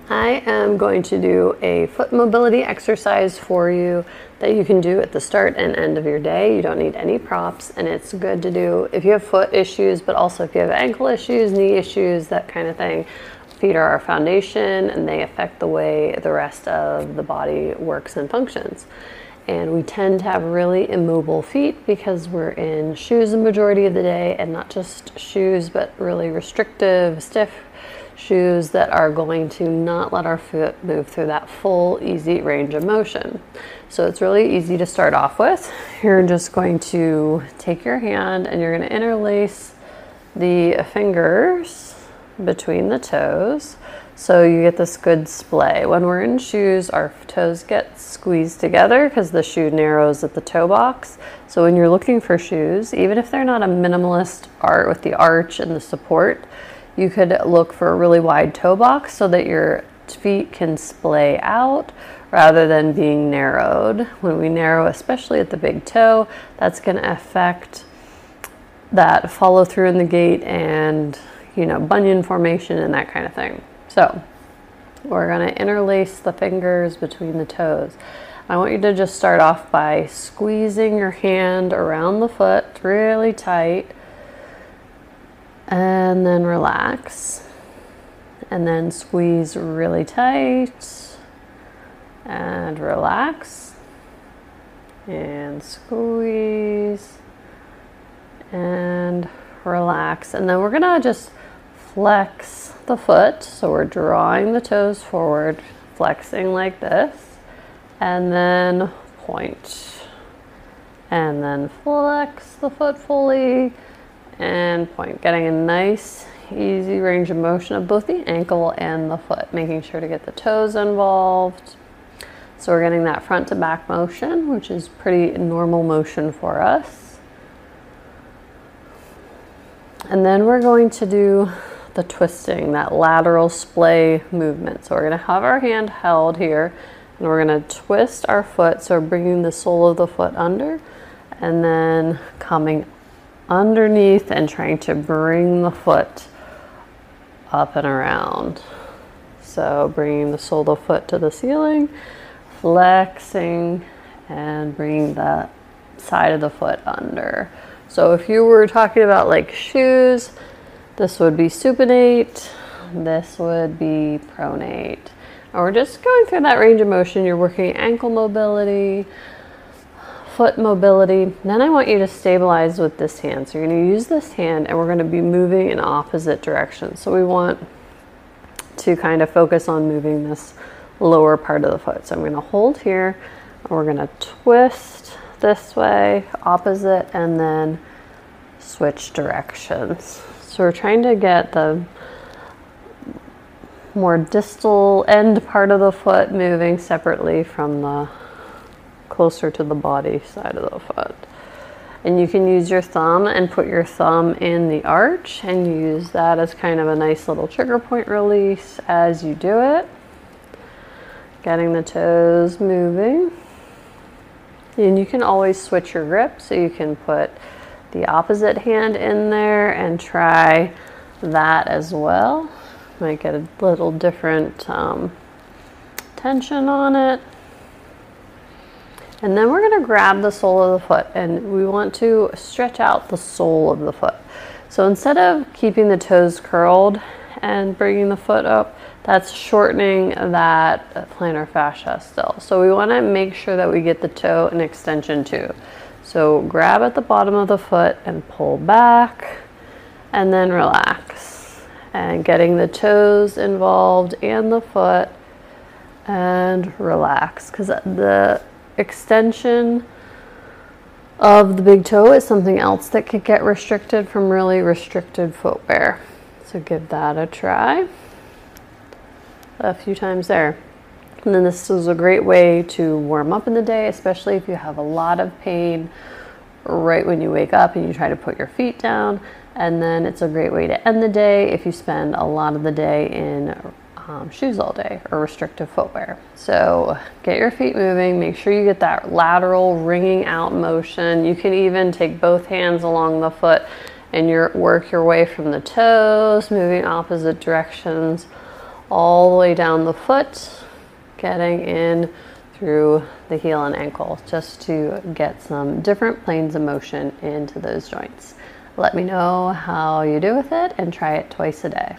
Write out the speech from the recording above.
I am going to do a foot mobility exercise for you that you can do at the start and end of your day. You don't need any props, and it's good to do if you have foot issues, but also if you have ankle issues, knee issues, that kind of thing. Feet are our foundation, and they affect the way the rest of the body works and functions. And we tend to have really immobile feet because we're in shoes the majority of the day, and not just shoes, but really restrictive, stiff shoes that are going to not let our foot move through that full, easy range of motion. So it's really easy to start off with. You're just going to take your hand and you're going to interlace the fingers between the toes so you get this good splay. When we're in shoes, our toes get squeezed together because the shoe narrows at the toe box. So when you're looking for shoes, even if they're not a minimalist art with the arch and the support, you could look for a really wide toe box so that your feet can splay out rather than being narrowed. When we narrow, especially at the big toe, that's going to affect that follow through in the gait and, bunion formation and that kind of thing. So we're going to interlace the fingers between the toes. I want you to just start off by squeezing your hand around the foot really tight, and then relax, and then squeeze really tight and relax and squeeze and relax. And then we're gonna just flex the foot, so we're drawing the toes forward, flexing like this, and then point, and then flex the foot fully and point, getting a nice easy range of motion of both the ankle and the foot, making sure to get the toes involved. So we're getting that front to back motion, which is pretty normal motion for us. And then we're going to do the twisting, that lateral splay movement. So we're going to have our hand held here, and we're going to twist our foot, so bringing the sole of the foot under and then coming underneath and trying to bring the foot up and around. So bringing the sole of the foot to the ceiling, flexing, and bringing the side of the foot under. So if you were talking about like shoes, this would be supinate, this would be pronate. And we're just going through that range of motion. You're working ankle mobility, foot mobility. Then I want you to stabilize with this hand. So you're going to use this hand and we're going to be moving in opposite directions. So we want to kind of focus on moving this lower part of the foot. So I'm going to hold here and we're going to twist this way, opposite, and then switch directions. So we're trying to get the more distal end part of the foot moving separately from the closer to the body side of the foot. And you can use your thumb and put your thumb in the arch and use that as kind of a nice little trigger point release as you do it. Getting the toes moving. And you can always switch your grip, so you can put the opposite hand in there and try that as well. Might get a little different tension on it. And then we're going to grab the sole of the foot, and we want to stretch out the sole of the foot. So instead of keeping the toes curled and bringing the foot up, that's shortening that plantar fascia still. So we want to make sure that we get the toe in extension too. So grab at the bottom of the foot and pull back, and then relax. And getting the toes involved and the foot, and relax, because the extension of the big toe is something else that could get restricted from really restricted footwear. So give that a try a few times there. And then this is a great way to warm up in the day, especially if you have a lot of pain right when you wake up and you try to put your feet down. And then it's a great way to end the day if you spend a lot of the day in shoes all day or restrictive footwear. So get your feet moving, make sure you get that lateral wringing out motion. You can even take both hands along the foot and work your way from the toes, moving opposite directions, all the way down the foot, getting in through the heel and ankle, just to get some different planes of motion into those joints. Let me know how you do with it and try it twice a day.